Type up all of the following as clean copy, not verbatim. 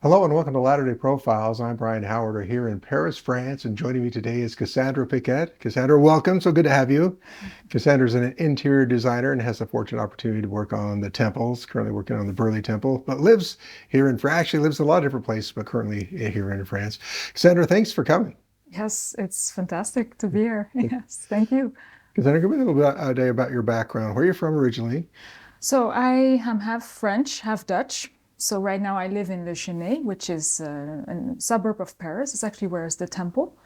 Hello and welcome to Latter-day Profiles. I'm Brian Howard. We're here in Paris, France, and joining me today is Cassandra Piket. Cassandra, welcome. So good to have you. Cassandra's an interior designer and has the fortunate opportunity to work on the temples, currently working on the Burley Temple, but lives here in France. Actually lives in a lot of different places, but currently here in France. Cassandra, thanks for coming. Yes, it's fantastic to be here. Yes, thank you. Cassandra, give me a little bit today about your background. Where are you from originally? So I am half French, half Dutch. So right now I live in Le Chesnay, which is a suburb of Paris. It's actually where is the temple.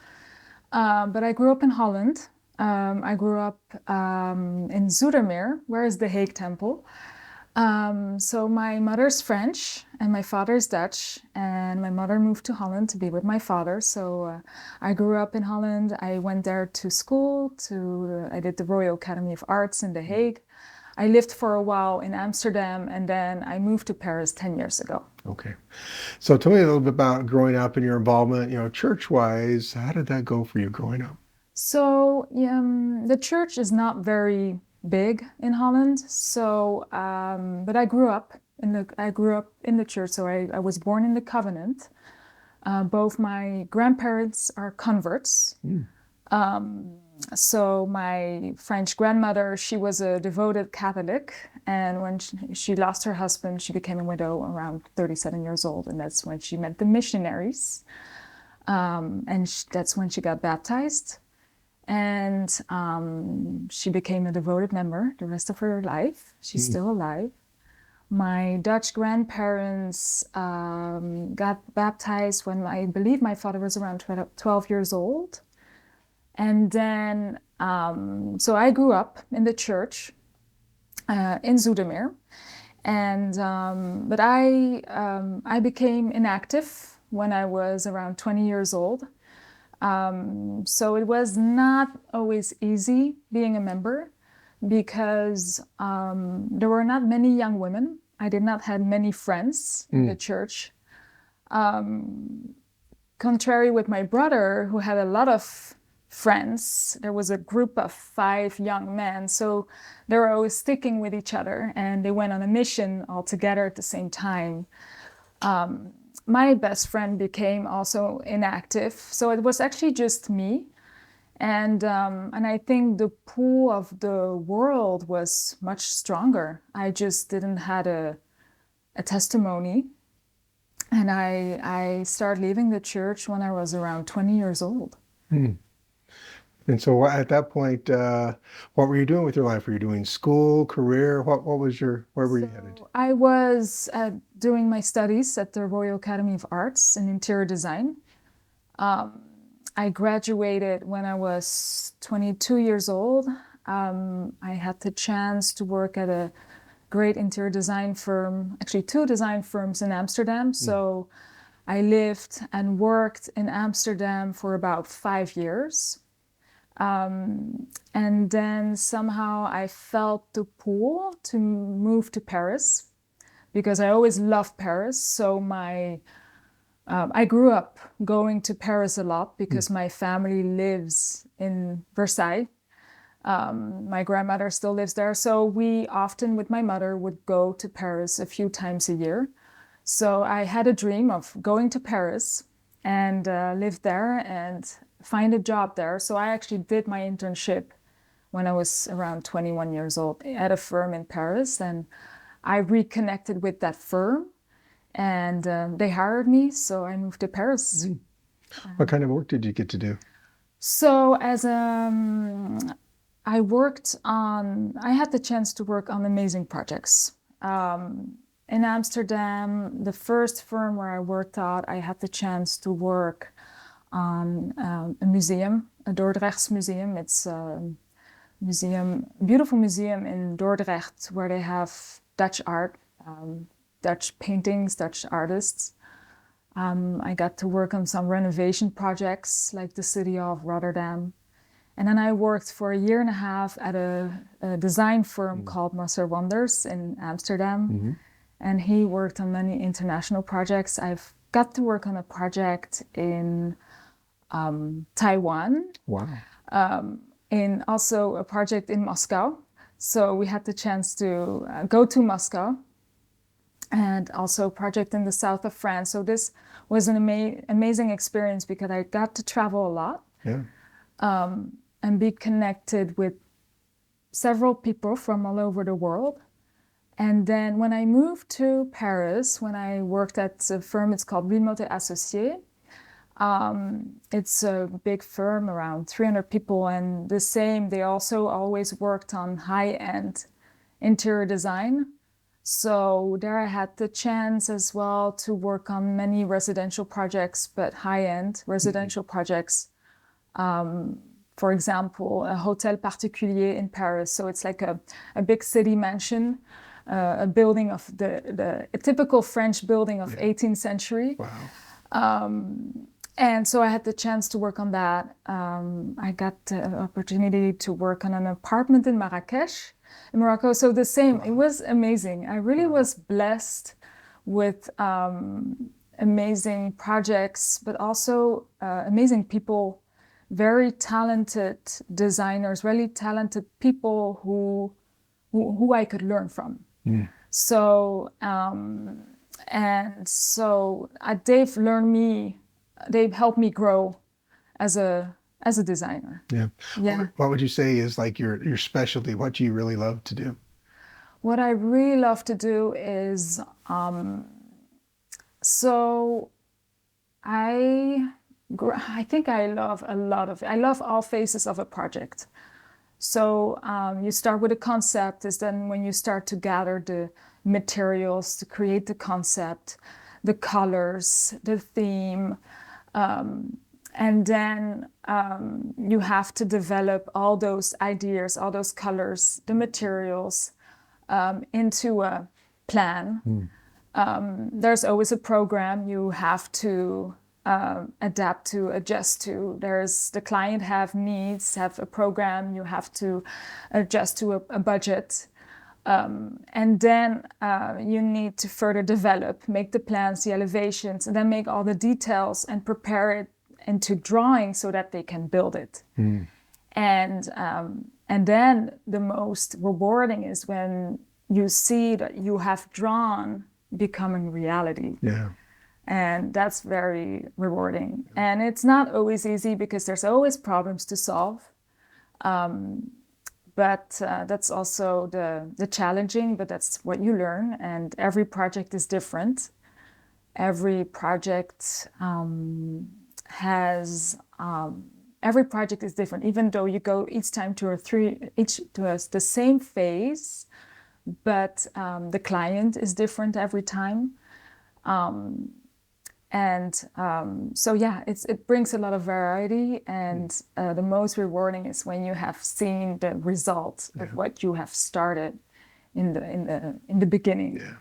But I grew up in Holland. I grew up in Zoetermeer, where is the Hague temple. So my mother's French and my father's Dutch, and my mother moved to Holland to be with my father. So I grew up in Holland. I went there to school. I did the Royal Academy of Arts in The Hague. I lived for a while in Amsterdam, and then I moved to Paris 10 years ago. Okay. So tell me a little bit about growing up and your involvement, church-wise. How did that go for you growing up? So the church is not very big in Holland. So, but I grew up in the church. So I was born in the Covenant. Both my grandparents are converts. Mm. So my French grandmother, she was a devoted Catholic, and when she lost her husband, she became a widow around 37 years old, and that's when she met the missionaries, and that's when she got baptized, and she became a devoted member the rest of her life. She's still alive. My Dutch grandparents got baptized when I believe my father was around 12 years old. And then, so I grew up in the church in Zoetermeer, and but I became inactive when I was around 20 years old. So it was not always easy being a member because there were not many young women. I did not have many friends in the church. Contrary with my brother, who had a lot of friends. There was a group of 5 young men, so they were always sticking with each other, and they went on a mission all together at the same time. My best friend became also inactive, so it was actually just me, and I think the pull of the world was much stronger. I just didn't had a testimony, and I started leaving the church when I was around 20 years old. Mm. And so at that point, what were you doing with your life? Were you doing school, career? Where were you headed? So I was doing my studies at the Royal Academy of Arts in interior design. I graduated when I was 22 years old. I had the chance to work at a great interior design firm, actually 2 design firms in Amsterdam. So I lived and worked in Amsterdam for about 5 years. And then somehow I felt the pull to move to Paris because I always loved Paris. So I grew up going to Paris a lot because my family lives in Versailles. My grandmother still lives there. So we often, with my mother, would go to Paris a few times a year. So I had a dream of going to Paris and live there and find a job there. So I actually did my internship when I was around 21 years old at a firm in Paris, and I reconnected with that firm, and they hired me, so I moved to Paris. What kind of work did you get to do? So I had the chance to work on amazing projects. In Amsterdam, the first firm where I worked at, I had the chance to work on a museum, a Dordrechts museum. It's a beautiful museum in Dordrecht where they have Dutch art, Dutch paintings, Dutch artists. I got to work on some renovation projects like the city of Rotterdam. And then I worked for a year and a half at a design firm called Masser Wonders in Amsterdam. And he worked on many international projects. I've got to work on a project in Taiwan, Wow. and also a project in Moscow. So we had the chance to go to Moscow and also a project in the south of France. So this was an amazing experience because I got to travel a lot, Yeah. And be connected with several people from all over the world. And then when I moved to Paris, when I worked at a firm, it's called Wilmotte Associés. It's a big firm, around 300 people, and the same, they also always worked on high-end interior design. So there I had the chance as well to work on many residential projects, but high-end residential projects. For example, a Hôtel Particulier in Paris. So it's like a big city mansion, a building of a typical French building of 18th century. Wow. And so I had the chance to work on that. I got the opportunity to work on an apartment in Marrakech, in Morocco. So the same, it was amazing. I really was blessed with amazing projects, but also amazing people, very talented designers, really talented people who I could learn from. Mm. So, they've helped me grow as a designer. Yeah. Yeah. What would you say is like your specialty? What do you really love to do? What I really love to do is, so I think I love I love all phases of a project. So you start with a concept, is then when you start to gather the materials to create the concept, the colors, the theme, and then you have to develop all those ideas, all those colors, the materials into a plan. There's always a program you have to adapt to, adjust to. There's the client have needs, have a program, you have to adjust to a budget. And then you need to further develop, make the plans, the elevations, and then make all the details and prepare it into drawing so that they can build it. And then the most rewarding is when you see that you have drawn becoming reality. Yeah. And that's very rewarding. And it's not always easy because there's always problems to solve. But that's also the challenging, but that's what you learn. And every project is different. Every project every project is different, even though you go each time the same phase, but the client is different every time. So yeah, it brings a lot of variety, and the most rewarding is when you have seen the result of what you have started in the beginning. Yeah.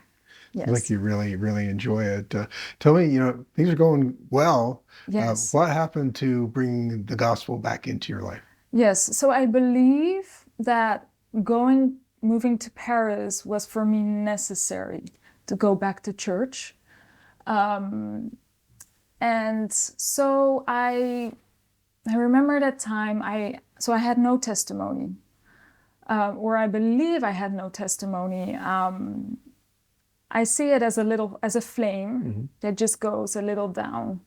Yes. Like you really, really enjoy it. Tell me, things are going well. Yes. What happened to bring the gospel back into your life? Yes. So I believe that moving to Paris was for me necessary to go back to church. And so I remember that time I had no testimony, or I believe I had no testimony. I see it as a flame that just goes a little down,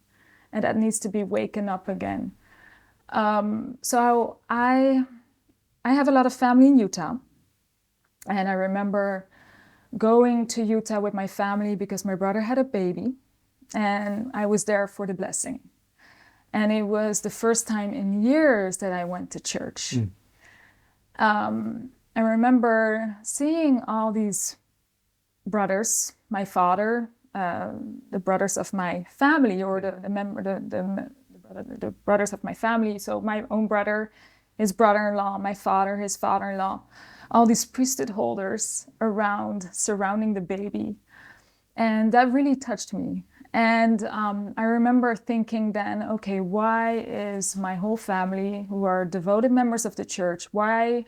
and that needs to be waken up again. So I have a lot of family in Utah, and I remember going to Utah with my family because my brother had a baby, and I was there for the blessing. And it was the first time in years that I went to church. I remember seeing all these brothers, my father, the brothers of my family, or the brothers of my family. So my own brother, his brother-in-law, my father, his father-in-law, all these priesthood holders surrounding the baby. And that really touched me. And I remember thinking then, okay, why is my whole family, who are devoted members of the church, why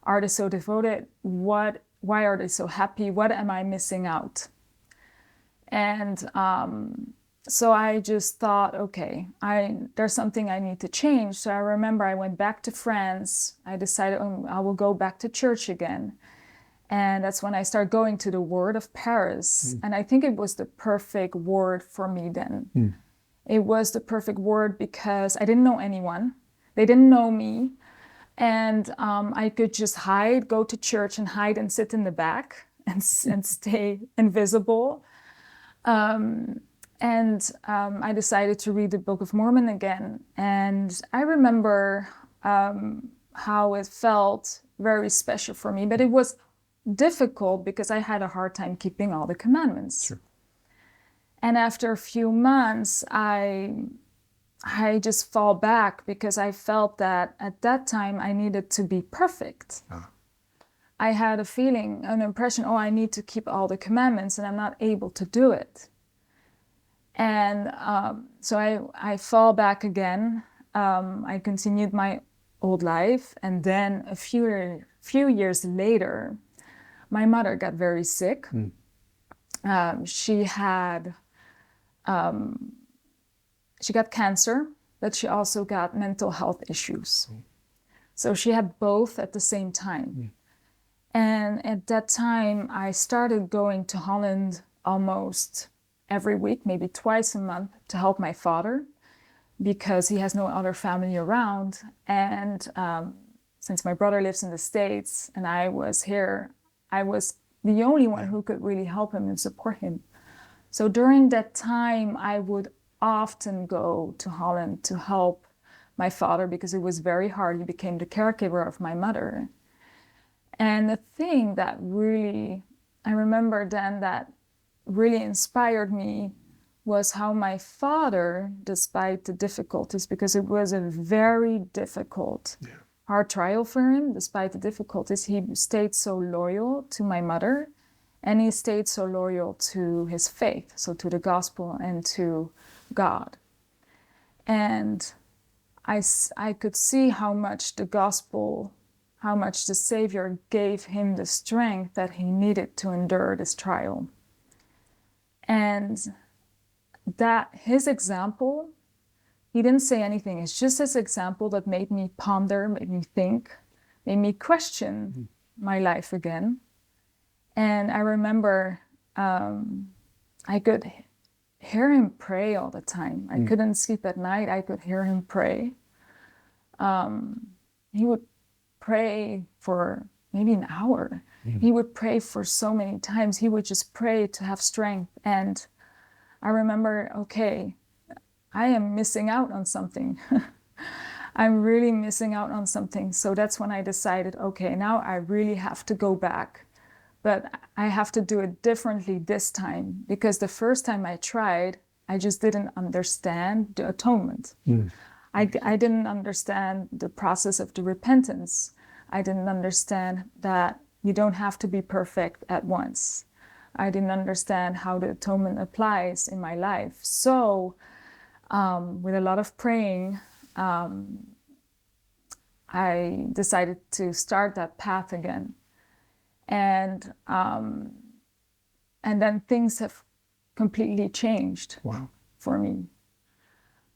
are they so devoted? Why are they so happy? What am I missing out? And so I just thought, okay, there's something I need to change. So I remember I went back to France. I decided I will go back to church again. And that's when I started going to the Word of Paris. And I think it was the perfect word for me then. It was the perfect word because I didn't know anyone. They didn't know me. And I could just hide, go to church and hide and sit in the back and stay invisible. I decided to read the Book of Mormon again. And I remember how it felt very special for me, but it was difficult because I had a hard time keeping all the commandments. Sure. And after a few months, I just fall back because I felt that at that time I needed to be perfect. I had a feeling, an impression, oh, I need to keep all the commandments and I'm not able to do it. And so I fall back again. I continued my old life. And then a few years later, my mother got very sick. She got cancer, but she also got mental health issues. So she had both at the same time. And at that time, I started going to Holland almost every week, maybe twice a month, to help my father because he has no other family around. And since my brother lives in the States and I was here, I was the only one who could really help him and support him. So during that time, I would often go to Holland to help my father because it was very hard. He became the caregiver of my mother. And the thing that really, I remember then that really inspired me was how my father, despite the difficulties, because it was a very difficult, hard trial for him, despite the difficulties, he stayed so loyal to my mother, and he stayed so loyal to his faith, so to the gospel and to God. And I could see how much the gospel, how much the Savior gave him the strength that he needed to endure this trial. And that his example, he didn't say anything. It's just his example that made me ponder, made me think, made me question my life again. And I remember I could hear him pray all the time. I couldn't sleep at night. I could hear him pray. He would pray for maybe an hour. He would pray for so many times. He would just pray to have strength. And I remember, okay, I am missing out on something. I'm really missing out on something. So that's when I decided, okay, now I really have to go back. But I have to do it differently this time, because the first time I tried, I just didn't understand the atonement. I didn't understand the process of the repentance. I didn't understand that you don't have to be perfect at once. I didn't understand how the atonement applies in my life. So with a lot of praying, I decided to start that path again. And then things have completely changed for me.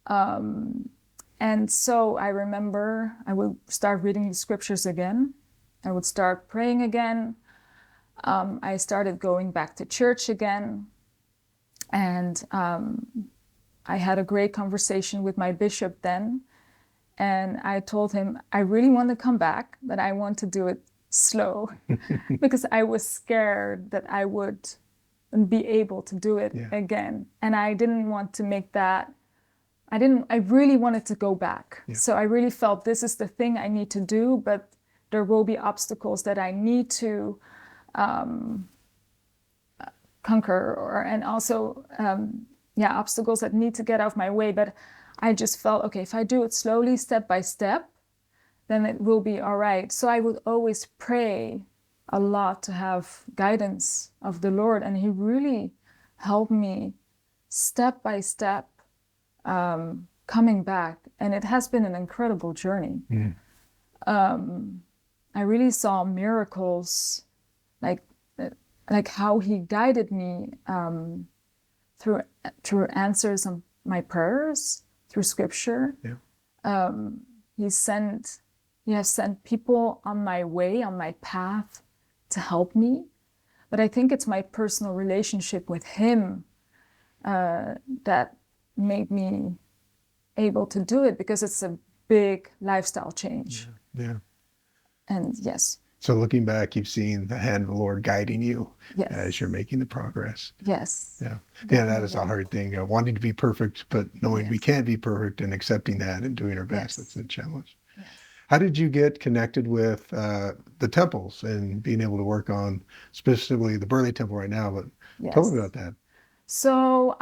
And so I remember I would start reading the scriptures again. I would start praying again. I started going back to church again. And I had a great conversation with my bishop then. And I told him, I really want to come back, but I want to do it slow because I was scared that I would be able to do it again. And I didn't want to make that, I really wanted to go back. So I really felt this is the thing I need to do, but there will be obstacles that I need to conquer, and also, obstacles that need to get out of my way. But I just felt, okay, if I do it slowly, step by step, then it will be all right. So I would always pray a lot to have guidance of the Lord. And he really helped me step by step, coming back. And it has been an incredible journey. I really saw miracles, like how he guided me through answers on my prayers, through scripture. He has sent people on my way, on my path, to help me. But I think it's my personal relationship with him that made me able to do it, because it's a big lifestyle change. Yeah. And yes. So looking back, you've seen the hand of the Lord guiding you Yes. as you're making the progress. Yes. Yeah. Yeah, that is a hard thing. Wanting to be perfect, but knowing we can't be perfect and accepting that and doing our best. That's a challenge. Yes. How did you get connected with the temples and being able to work on specifically the Burley temple right now? But tell me about that. So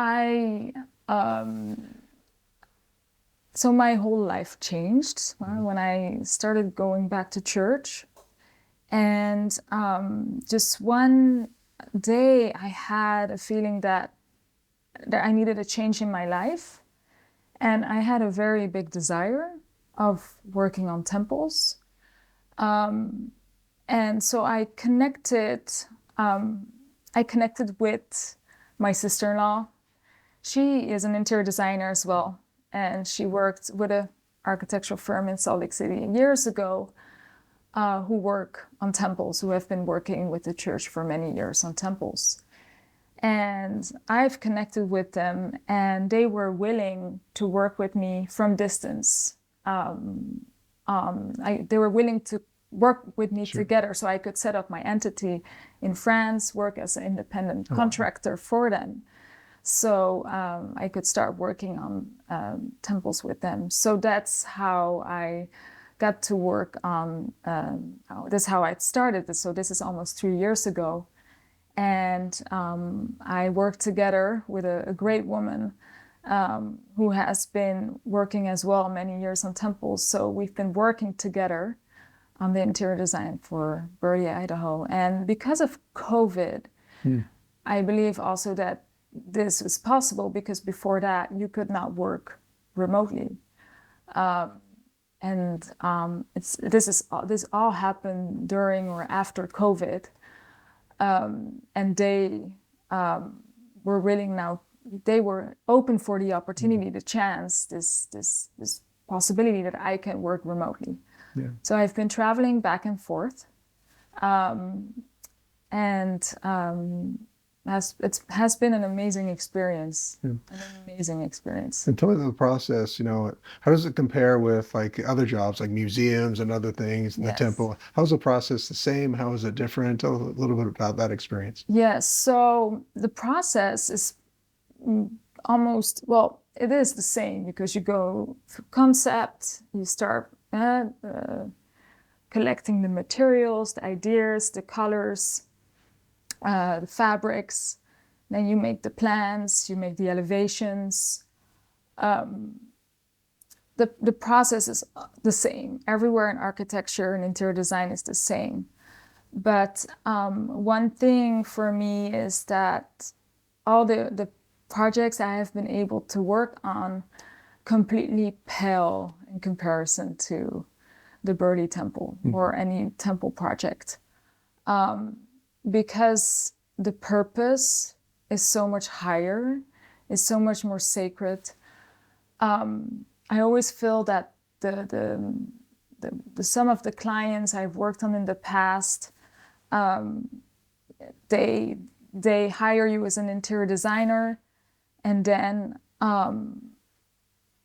so my whole life changed when I started going back to church. And just one day I had a feeling that I needed a change in my life. And I had a very big desire of working on temples. And so I connected with my sister-in-law. She is an interior designer as well. And she worked with an architectural firm in Salt Lake City years ago, who work on temples, who have been working with the church for many years on temples. And I've connected with them, and they were willing to work with me from distance. They were willing to work with me together, so I could set up my entity in France, work as an independent contractor for them. So I could start working on temples with them. So that's how I got to work on, this is how I started. So this is almost 3 years ago. And I worked together with a great woman who has been working as well many years on temples. So we've been working together on the interior design for Burley, Idaho. And because of COVID, I believe also that this was possible, because before that you could not work remotely. This all happened during or after COVID. And they were willing now, they were open for the opportunity, the chance, this possibility that I can work remotely. Yeah. So I've been traveling back and forth, it has been an amazing experience. An amazing experience. And tell me the process, how does it compare with like other jobs, like museums and other things in the temple? How's the process the same? How is it different? Tell a little bit about that experience. Yes, so the process is almost, well, it is the same, because you go through concept, you start collecting the materials, the ideas, the colors, the fabrics, then you make the plans, you make the elevations. The process is the same. Everywhere in architecture and interior design is the same. But one thing for me is that all the projects I have been able to work on completely pale in comparison to the Burley Temple or any temple project. Because the purpose is so much higher, is so much more sacred. I always feel that the some of the clients I've worked on in the past, they hire you as an interior designer, and then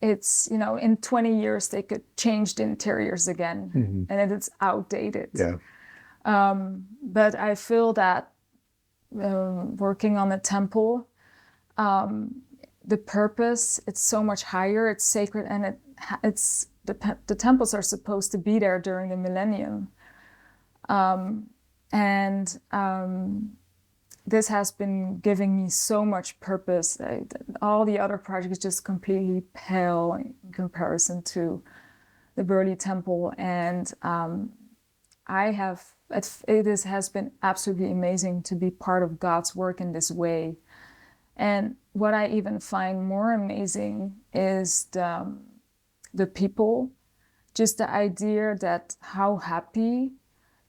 it's, in 20 years they could change the interiors again, and it's outdated. Yeah. But I feel that working on a temple, the purpose, it's so much higher, it's sacred, and the temples are supposed to be there during the millennium. This has been giving me so much purpose. All the other projects just completely pale in comparison to the Burley Temple. And it has been absolutely amazing to be part of God's work in this way. And what I even find more amazing is the people, just the idea that how happy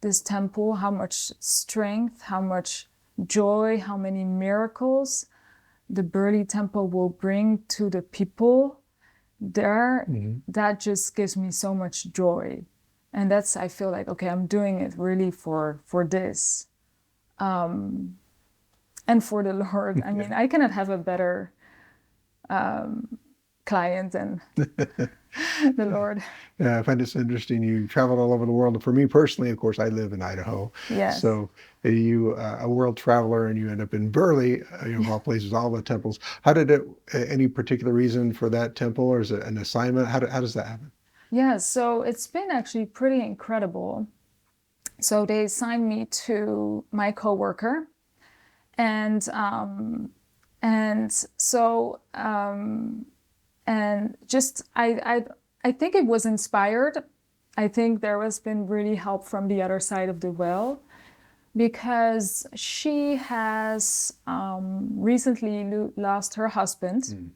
this temple, how much strength, how much joy, how many miracles the Burley Temple will bring to the people there. That just gives me so much joy. And that's, I feel like, okay, I'm doing it really for this. And for the Lord. I mean, I cannot have a better client than the Lord. Yeah, I find this interesting. You traveled all over the world. For me personally, of course, I live in Idaho. Yes. So you, a world traveler, and you end up in Burley, of all places, all the temples. How did it, any particular reason for that temple, or is it an assignment? How does that happen? Yeah, so it's been actually pretty incredible. So they assigned me to my coworker, and so and just I think it was inspired. I think there has been really help from the other side of the well, because she has recently lost her husband,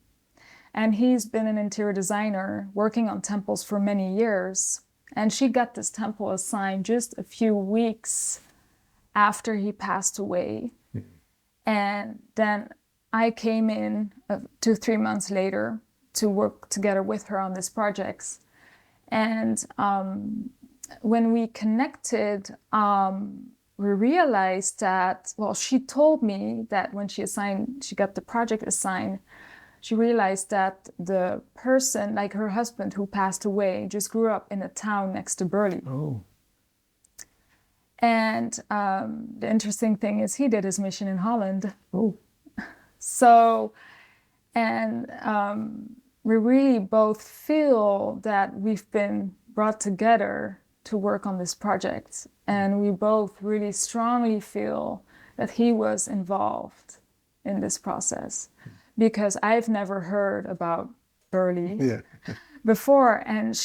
and he's been an interior designer working on temples for many years. And she got this temple assigned just a few weeks after he passed away. And then I came in 2-3 months later to work together with her on this project. And when we connected, we realized that, well, she told me that when she got the project assigned, she realized that the person, like her husband who passed away, just grew up in a town next to Burley. Oh. And the interesting thing is he did his mission in Holland. Oh. So, and we really both feel that we've been brought together to work on this project. And we both really strongly feel that he was involved in this process, because I've never heard about Burley before. And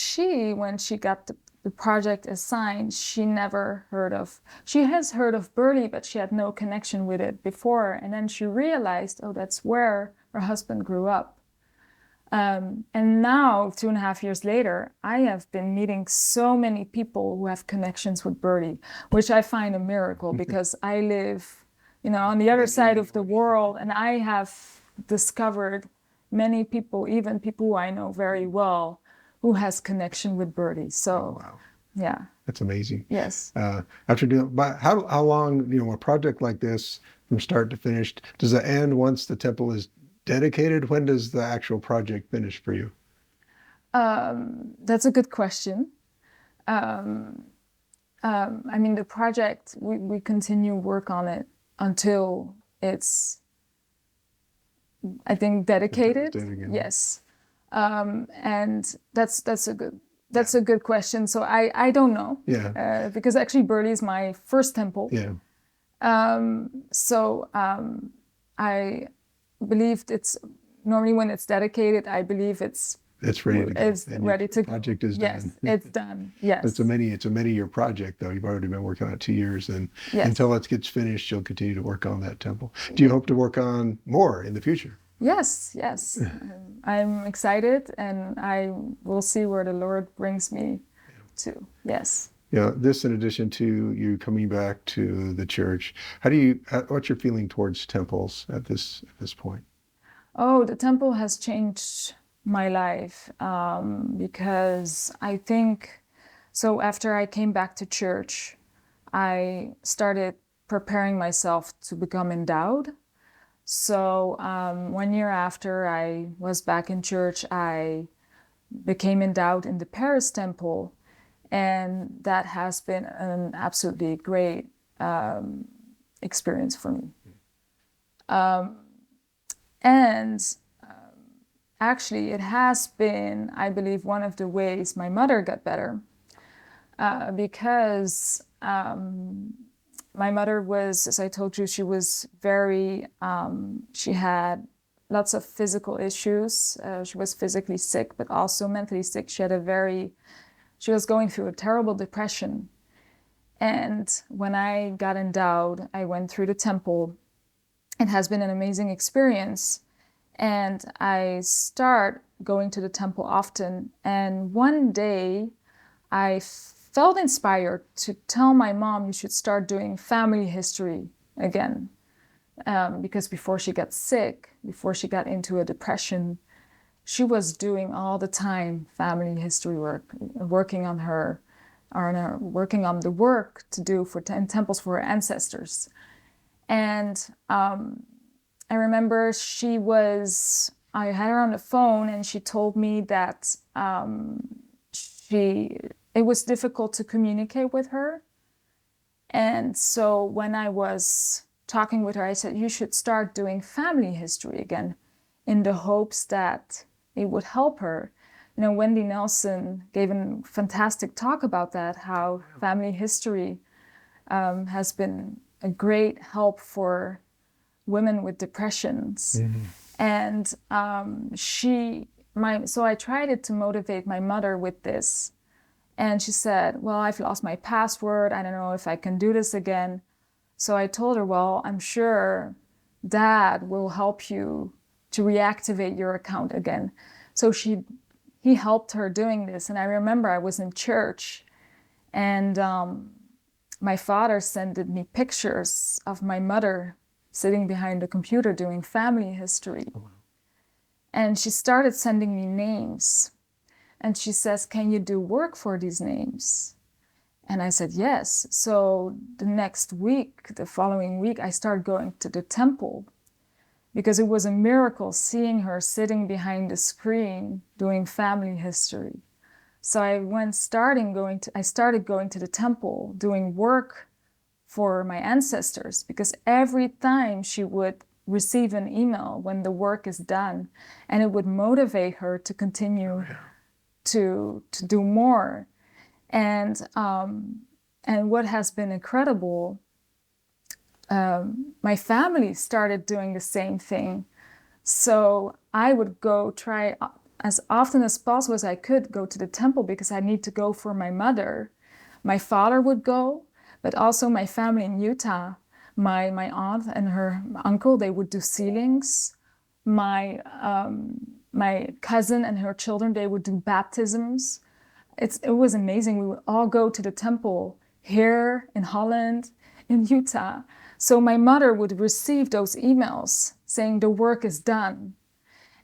when she got the project assigned, she has heard of Burley, but she had no connection with it before. And then she realized, oh, that's where her husband grew up. And now, 2.5 years later, I have been meeting so many people who have connections with Burley, which I find a miracle, because I live, on the other side of the world, and I have discovered many people, even people who I know very well, who has connection with Burley. So, wow. Yeah. That's amazing. Yes. After doing, but how long, a project like this from start to finish, does it end once the temple is dedicated? When does the actual project finish for you? That's a good question. I mean, the project, we continue work on it until it's, I think, dedicated. Yes. And that's a good question. So I don't know. Yeah. Because actually Burley is my first temple. Yeah. I believe it's normally, when it's dedicated, I believe it's ready to go. It's ready to go. The project is done. Yes, it's done. Yes. It's a many-year project, though. You've already been working on it 2 years, and yes. Until it gets finished, you'll continue to work on that temple. Do you hope to work on more in the future? Yes. I'm excited, and I will see where the Lord brings me to. Yes. This, in addition to you coming back to the church, what's your feeling towards temples at this point? Oh, the temple has changed my life, because I think, so after I came back to church, I started preparing myself to become endowed. So 1 year after I was back in church, I became endowed in the Paris temple, and that has been an absolutely great experience for me. Actually, it has been, I believe, one of the ways my mother got better, because my mother was, as I told you, she was very, she had lots of physical issues. She was physically sick, but also mentally sick. She was going through a terrible depression. And when I got endowed, I went through the temple. It has been an amazing experience. And I start going to the temple often. And one day I felt inspired to tell my mom, you should start doing family history again. Because before she got sick, before she got into a depression, she was doing all the time family history work, working on her are working on the work to do for temples for her ancestors. And I remember I had her on the phone, and she told me that it was difficult to communicate with her. And so when I was talking with her, I said, you should start doing family history again, in the hopes that it would help her. Wendy Nelson gave a fantastic talk about that, how family history has been a great help for women with depressions. Mm-hmm. And so I tried to motivate my mother with this. And she said, well, I've lost my password. I don't know if I can do this again. So I told her, well, I'm sure Dad will help you to reactivate your account again. So he helped her doing this. And I remember I was in church, and my father sent me pictures of my mother sitting behind the computer doing family history. Oh, wow. And she started sending me names. And she says, can you do work for these names? And I said, yes. So the following week, I started going to the temple, because it was a miracle seeing her sitting behind the screen doing family history. So I started going to the temple, doing work for my ancestors, because every time she would receive an email when the work is done, and it would motivate her to continue to do more. And what has been incredible, my family started doing the same thing. So I would go try as often as possible as I could go to the temple, because I need to go for my mother. My father would go, but also my family in Utah, my aunt and her uncle, they would do sealings. My cousin and her children, they would do baptisms. It was amazing. We would all go to the temple here in Holland, in Utah. So my mother would receive those emails saying the work is done.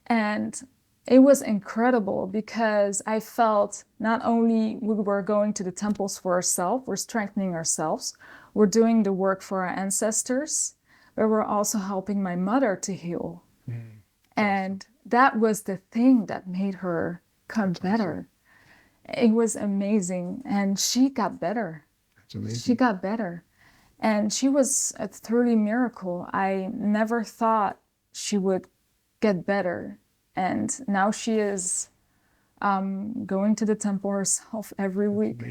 And it was incredible, because I felt not only we were going to the temples for ourselves, we're strengthening ourselves, we're doing the work for our ancestors, but we're also helping my mother to heal. Mm. And that was the thing that made her come better. It was amazing. And she got better. That's amazing. She got better. And she was a truly miracle. I never thought she would get better. And now she is going to the temple herself every week,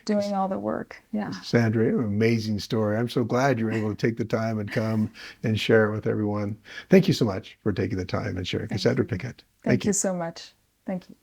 doing all the work. Yeah. Sandra, amazing story. I'm so glad you were able to take the time and come and share it with everyone. Thank you so much for taking the time and sharing. Cassandra Piket. Thank you so much. Thank you.